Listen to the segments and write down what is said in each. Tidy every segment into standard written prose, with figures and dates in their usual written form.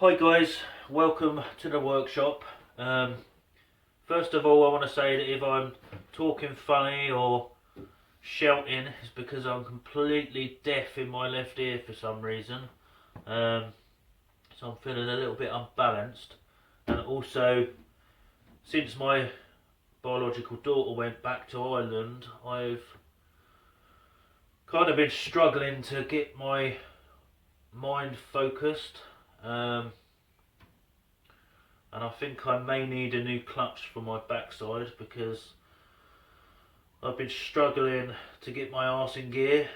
Hi guys, welcome to the workshop. First of all, I want to say that if I'm talking funny or shouting, it's because I'm completely deaf in my left ear for some reason. So I'm feeling a little bit unbalanced. And also, since my biological daughter went back to Ireland, I've kind of been struggling to get my mind focused. And I think I may need a new clutch for my backside because I've been struggling to get my arse in gear.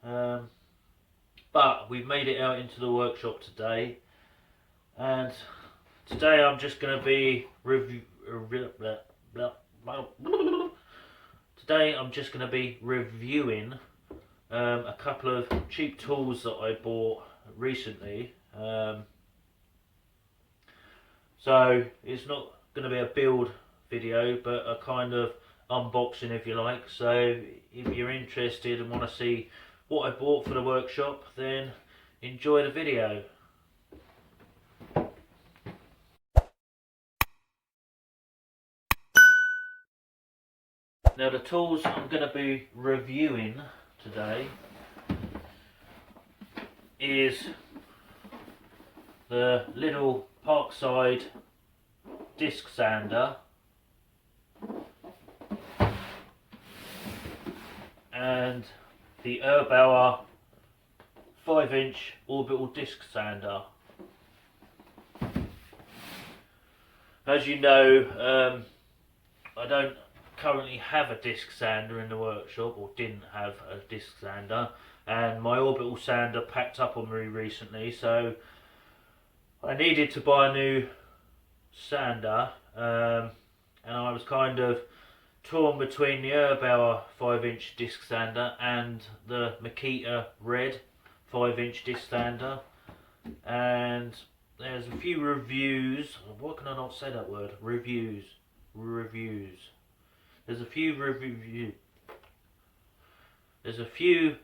But we've made it out into the workshop today, and today I'm just going to be reviewing a couple of cheap tools that I bought recently. So it's not going to be a build video, but a kind of unboxing if you like. So if you're interested and want to see what I bought for the workshop, then enjoy the video. Now the tools I'm going to be reviewing today is the Lidl Parkside disc sander and the Erbauer 5-inch orbital disc sander. As you know, I don't currently have a disc sander in the workshop, or didn't have a disc sander, and my orbital sander packed up on me recently, so I needed to buy a new sander, and I was kind of torn between the Erbauer 5-inch disc sander and the Makita Red 5-inch disc sander. And there's a few reviews. Why can I not say that word? Reviews. There's a few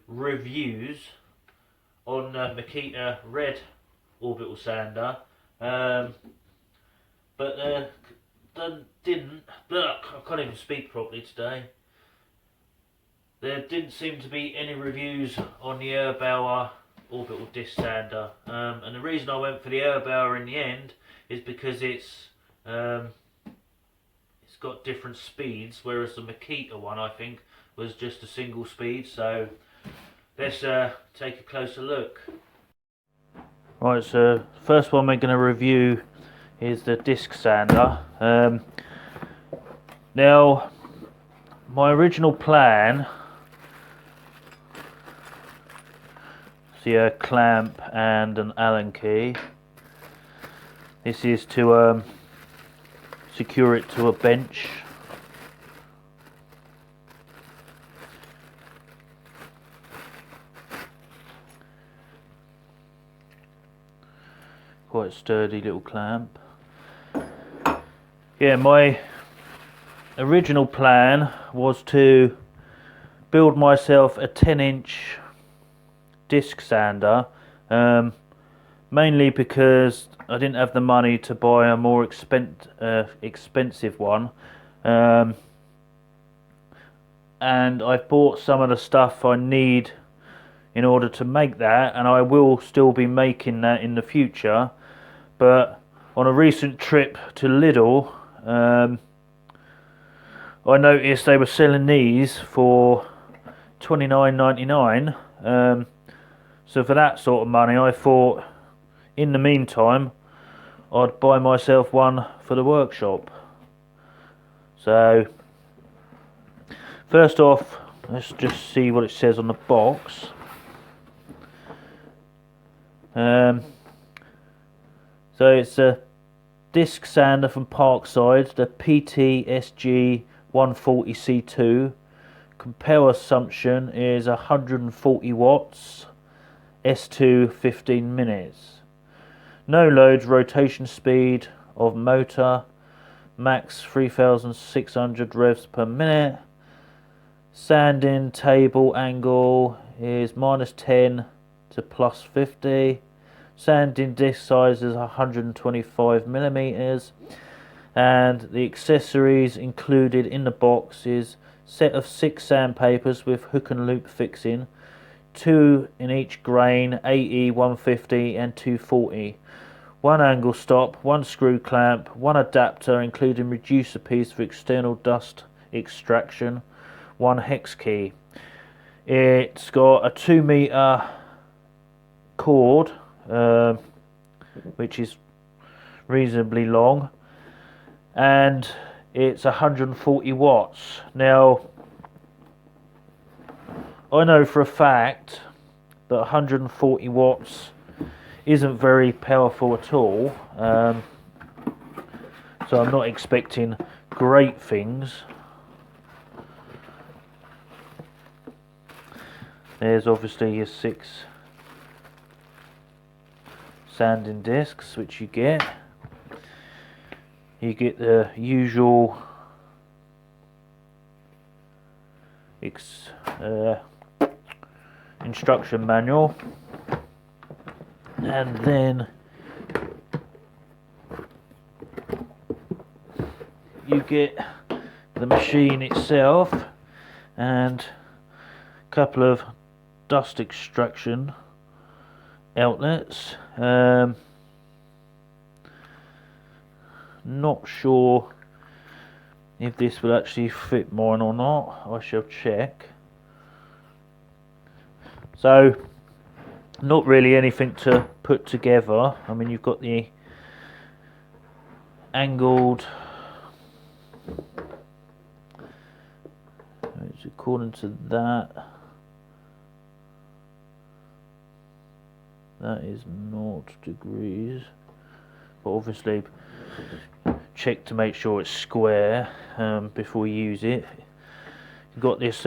reviews on Makita Red orbital sander, but I can't even speak properly today. There didn't seem to be any reviews on the Erbauer orbital disc sander, and the reason I went for the Erbauer in the end is because it's got different speeds, whereas the Makita one, I think, was just a single speed. So let's take a closer look. Right, so first one we're going to review is the disc sander. Now, my original plan, see a clamp and an Allen key. This is to secure it to a bench. Quite sturdy little clamp. Yeah, my original plan was to build myself a 10-inch disc sander, mainly because I didn't have the money to buy a more expensive one, and I've bought some of the stuff I need in order to make that, and I will still be making that in the future. But on a recent trip to Lidl, I noticed they were selling these for $29.99. So for that sort of money, I thought in the meantime I'd buy myself one for the workshop. So first off, let's just see what it says on the box. So it's a disc sander from Parkside, the PTSG 140C2. Power consumption is 140 watts, S2 15 minutes. No loads, rotation speed of motor, max 3,600 revs per minute. Sanding table angle is -10 to +50. Sanding disc size is 125mm, and the accessories included in the box is set of 6 sandpapers with hook and loop fixing, 2 in each grain, 80, 150 and 240, 1 angle stop, 1 screw clamp, 1 adapter including reducer piece for external dust extraction, 1 hex key. It's got a 2 meter cord, which is reasonably long, and it's 140 watts. Now, I know for a fact that 140 watts isn't very powerful at all, so I'm not expecting great things. There's obviously your 6 sanding discs which you get. You get the usual instruction manual, and then you get the machine itself and a couple of dust extraction outlets. Not sure if this will actually fit mine or not. I shall check. So, not really anything to put together. I mean, you've got the angled, it's according to that is 0 degrees, but obviously check to make sure it's square before you use it. You've got this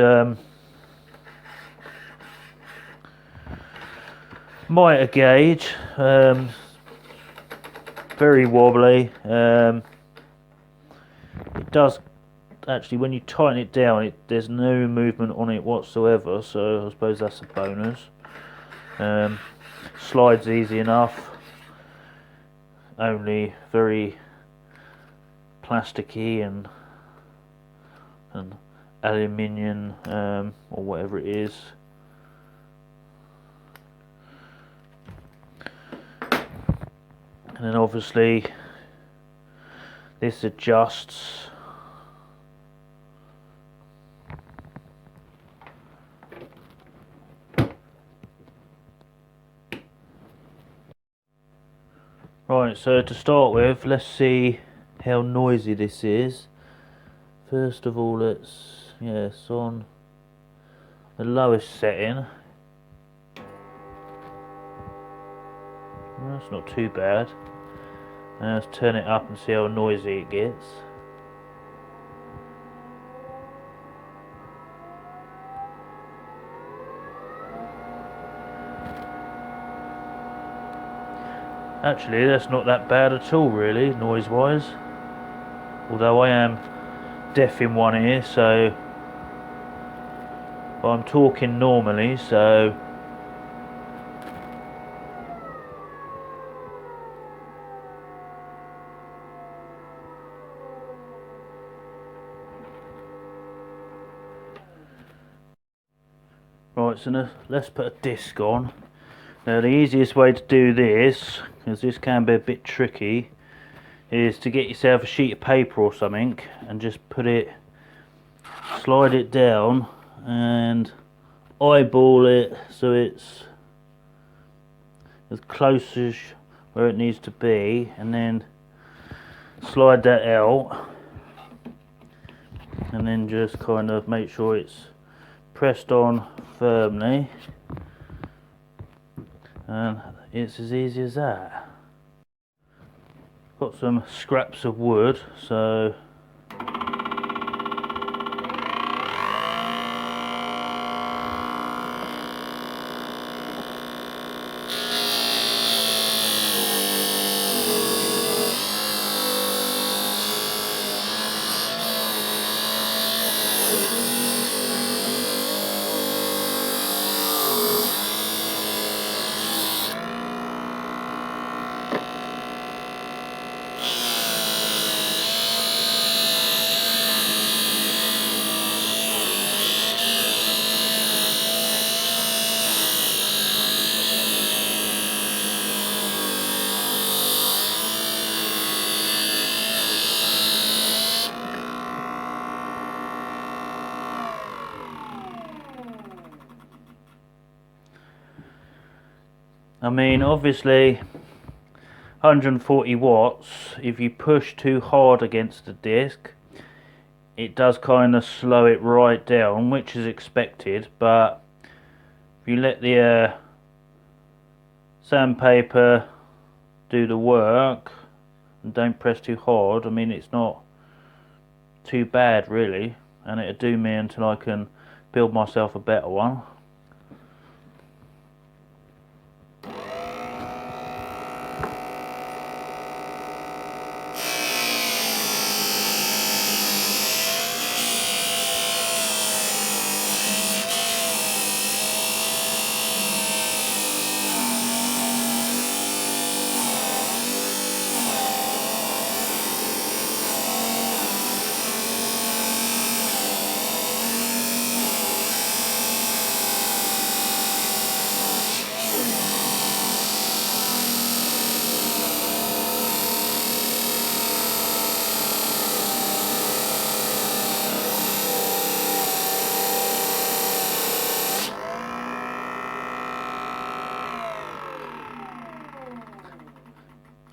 mitre gauge, very wobbly. It does actually, when you tighten it down, there's no movement on it whatsoever, so I suppose that's a bonus. Slides easy enough, only very plasticky and aluminium or whatever it is. And then obviously this adjusts. Right, so to start with, let's see how noisy this is. First of all, it's on the lowest setting. That's not too bad. Now let's turn it up and see how noisy it gets. Actually, that's not that bad at all, really, noise-wise. Although I am deaf in one ear, so I'm talking normally, so right, so let's put a disc on. Now the easiest way to do this, because this can be a bit tricky, is to get yourself a sheet of paper or something and just slide it down and eyeball it so it's as close as where it needs to be, and then slide that out, and then just kind of make sure it's pressed on firmly, and it's as easy as that. Got some scraps of wood, so I mean, obviously 140 watts, if you push too hard against the disc, it does kind of slow it right down, which is expected, but if you let the sandpaper do the work and don't press too hard, I mean, it's not too bad really, and it'll do me until I can build myself a better one.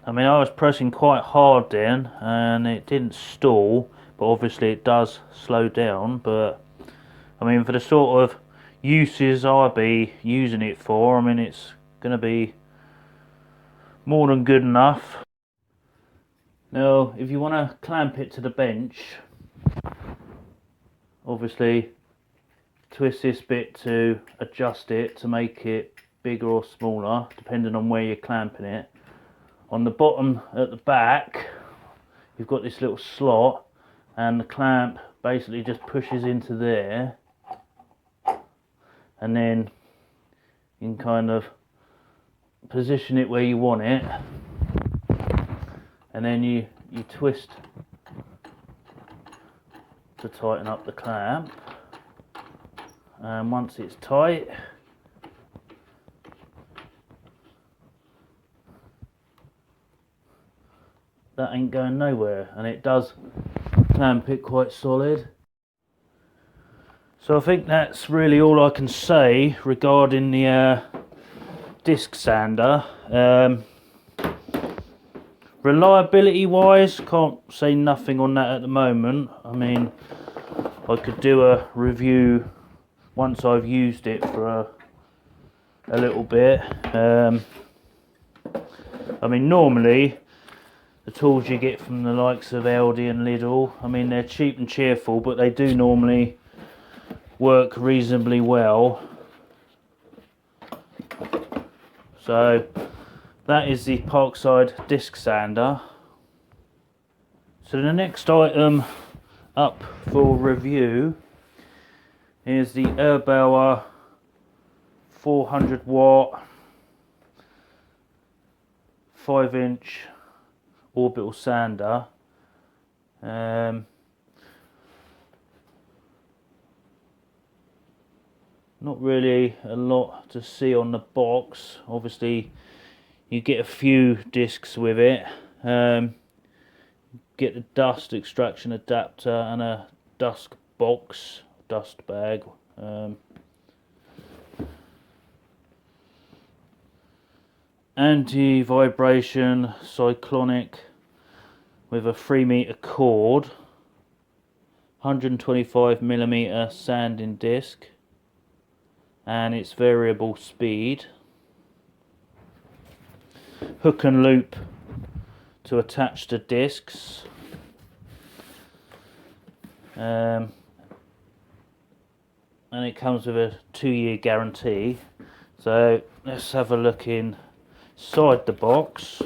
I mean, I was pressing quite hard then and it didn't stall, but obviously it does slow down. But I mean, for the sort of uses I'll be using it for, I mean, it's going to be more than good enough. Now, if you want to clamp it to the bench, obviously twist this bit to adjust it to make it bigger or smaller, depending on where you're clamping it. On the bottom at the back, you've got this little slot, and the clamp basically just pushes into there, and then you can kind of position it where you want it, and then you twist to tighten up the clamp, and once it's tight, that ain't going nowhere, and it does clamp it quite solid. So I think that's really all I can say regarding the disc sander. Reliability wise, can't say nothing on that at the moment. I mean, I could do a review once I've used it for a little bit. I mean, normally the tools you get from the likes of Aldi and Lidl, I mean, they're cheap and cheerful, but they do normally work reasonably well. So that is the Parkside disc sander. So the next item up for review is the Erbauer 400 watt 5-inch orbital sander. Not really a lot to see on the box. Obviously you get a few discs with it. Get the dust extraction adapter and a dust bag. Anti-vibration cyclonic with a 3-meter cord, 125mm sanding disc, and its variable speed. Hook and loop to attach the discs. And it comes with a 2-year guarantee. So let's have a look inside the box,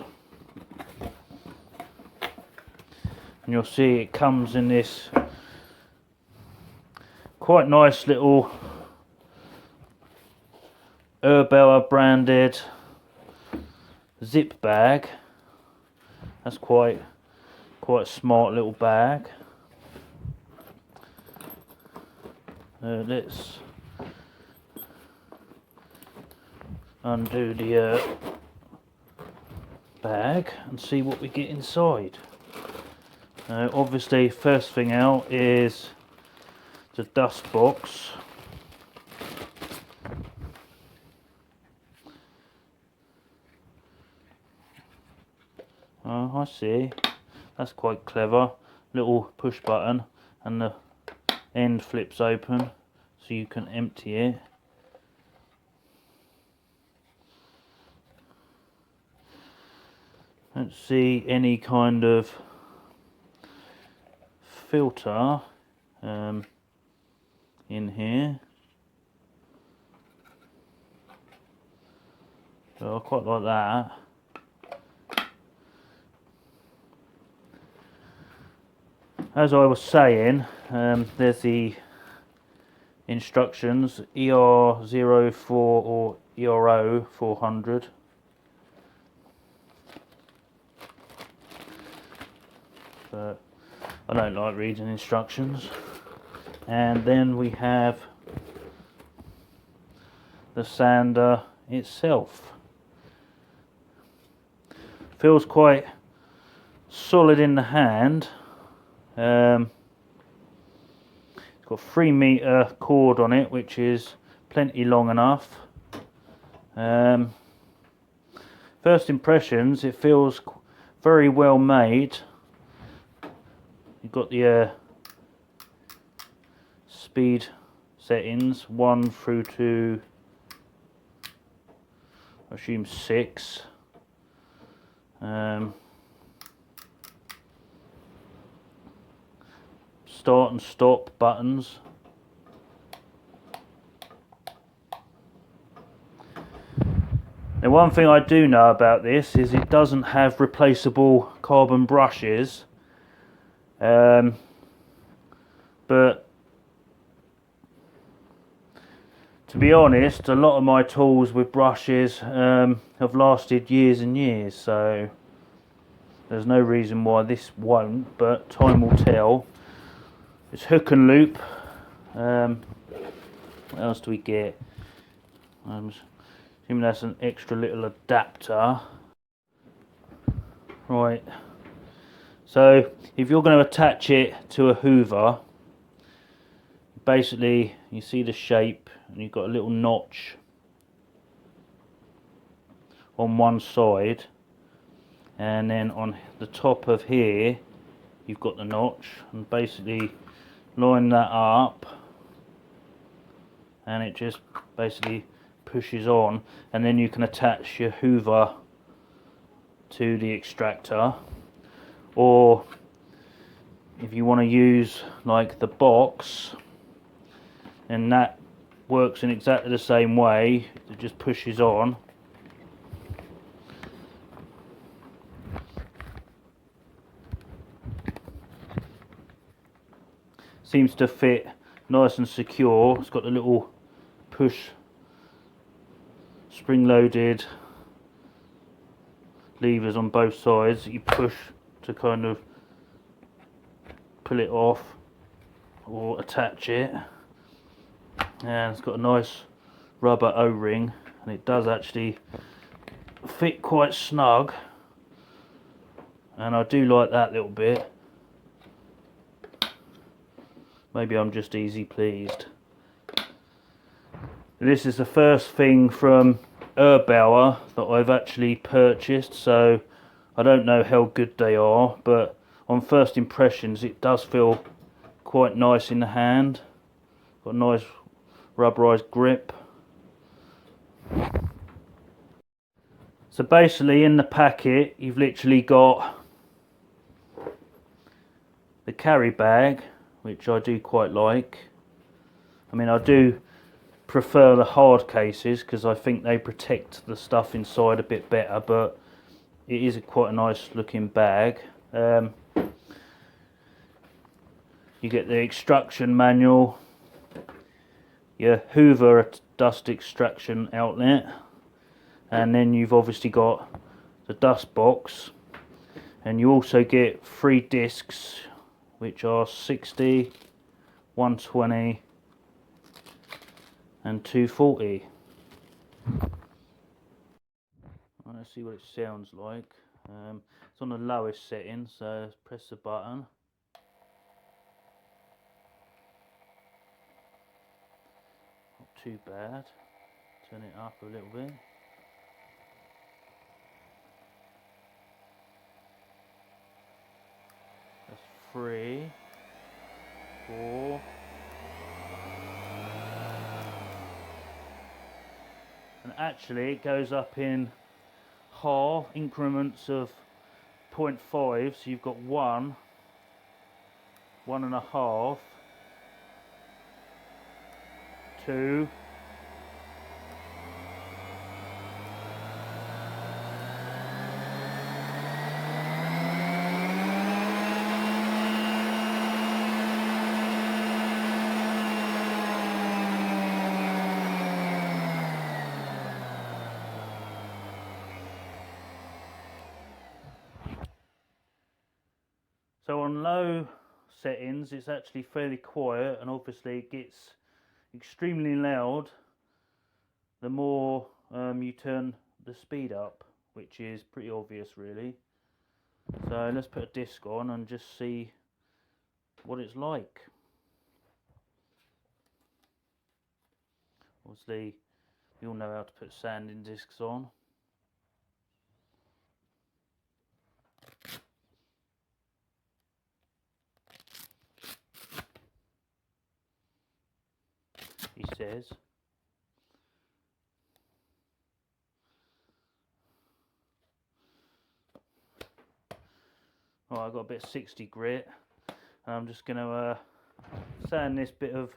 and you'll see it comes in this quite nice little Erbauer branded zip bag. That's quite a smart little bag. Let's undo the bag and see what we get inside. Obviously, first thing out is the dust box. Oh, I see. That's quite clever. Little push button, and the end flips open so you can empty it. Don't see any kind of filter in here. So I quite like that. As I was saying, there's the instructions, ER04 or ERO 400. But I don't like reading instructions. And then we have the sander itself. Feels quite solid in the hand. It's got 3 meter cord on it, which is plenty long enough. First impressions, it feels very well made. You've got the speed settings 1 through to, I assume, 6. Start and stop buttons. Now, one thing I do know about this is it doesn't have replaceable carbon brushes, but to be honest, a lot of my tools with brushes have lasted years and years, so there's no reason why this won't, but time will tell. It's hook and loop. What else do we get? I'm assuming that's an extra little adapter. Right. So if you're going to attach it to a hoover, basically you see the shape and you've got a little notch on one side, and then on the top of here you've got the notch, and basically line that up and it just basically pushes on, and then you can attach your hoover to the extractor. Or if you want to use like the box, and that works in exactly the same way, it just pushes on. Seems to fit nice and secure. It's got the little push spring-loaded levers on both sides that you push to kind of pull it off or attach it. And it's got a nice rubber O-ring, and it does actually fit quite snug, and I do like that little bit. Maybe I'm just easy pleased. This is the first thing from Erbauer that I've actually purchased, so I don't know how good they are, but on first impressions it does feel quite nice in the hand. Got a nice rubberized grip. So basically in the packet you've literally got the carry bag, which I do quite like. I mean, I do prefer the hard cases because I think they protect the stuff inside a bit better, but it is quite a nice looking bag. You get the extraction manual, your Hoover dust extraction outlet, and then you've obviously got the dust box, and you also get 3 discs, which are 60, 120 and 240. Let's see what it sounds like. It's on the lowest setting, so let's press the button. Not too bad. Turn it up a little bit. 3, 4. And actually it goes up in half increments of 0.5, so you've got 1, 1.5, 2, so on low settings it's actually fairly quiet, and obviously it gets extremely loud the more you turn the speed up, which is pretty obvious really. So let's put a disc on and just see what it's like. Obviously you all know how to put sanding discs on. He says. Right, I've got a bit of 60 grit, and I'm just going to sand this bit of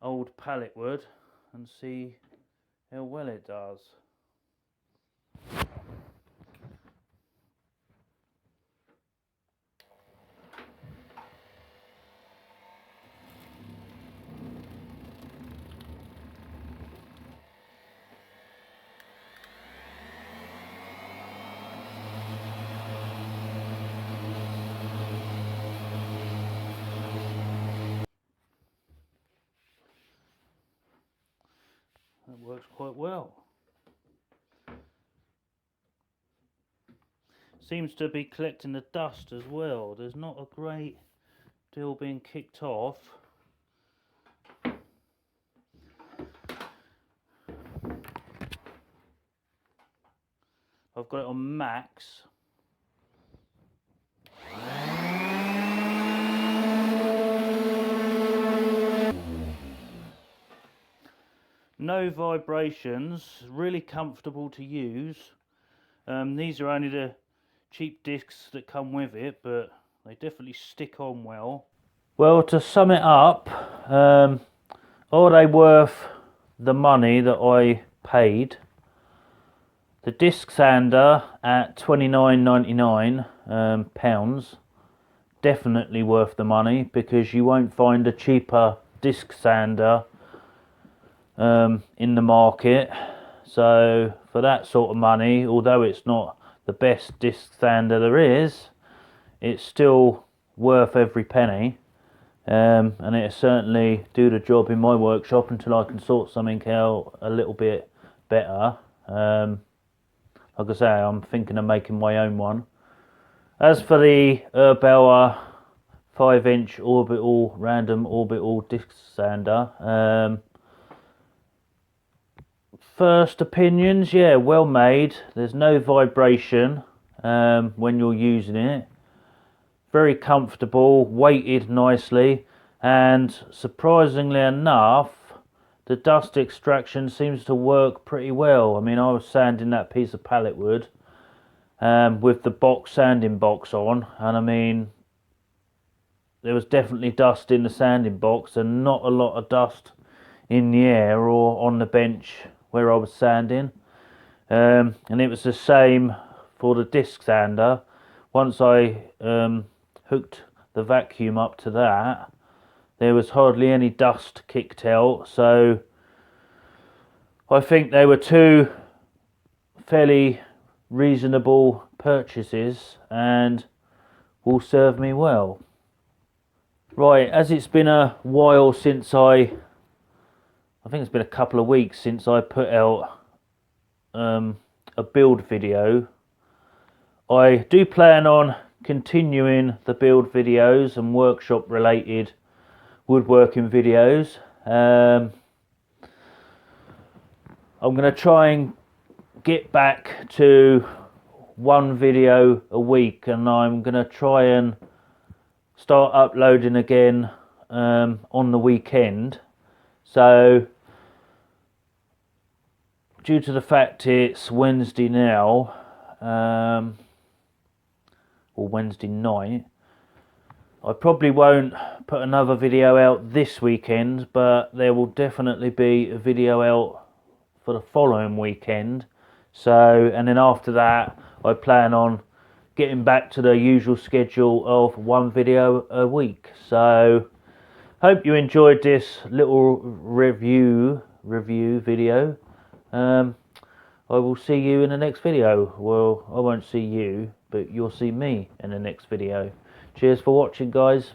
old pallet wood and see how well it does. That works quite well. Seems to be collecting the dust as well. There's not a great deal being kicked off. I've got it on max. No vibrations, really comfortable to use. These are only the cheap discs that come with it, but they definitely stick on well. Well, to sum it up, are they worth the money that I paid? The disc sander at £29.99 pounds, definitely worth the money, because you won't find a cheaper disc sander in the market. So for that sort of money, although it's not the best disc sander there is, it's still worth every penny, and it'll certainly do the job in my workshop until I can sort something out a little bit better. Like I say, I'm thinking of making my own one. As for the Erbauer 5-inch random orbital disc sander, first opinions, yeah, well made. There's no vibration when you're using it. Very comfortable, weighted nicely, and surprisingly enough, the dust extraction seems to work pretty well. I mean, I was sanding that piece of pallet wood with the sanding box on, and I mean, there was definitely dust in the sanding box and not a lot of dust in the air or on the bench where I was sanding. And it was the same for the disc sander. Once I hooked the vacuum up to that, there was hardly any dust kicked out, so I think they were two fairly reasonable purchases and will serve me well. Right, as it's been a while since I think it's been a couple of weeks since I put out a build video. I do plan on continuing the build videos and workshop related woodworking videos. I'm going to try and get back to one video a week, and I'm going to try and start uploading again on the weekend. So due to the fact it's Wednesday now, or Wednesday night, I probably won't put another video out this weekend, but there will definitely be a video out for the following weekend. So, and then after that, I plan on getting back to the usual schedule of one video a week. So, hope you enjoyed this little review video. I will see you in the next video. Well, I won't see you, but you'll see me in the next video. Cheers for watching, guys.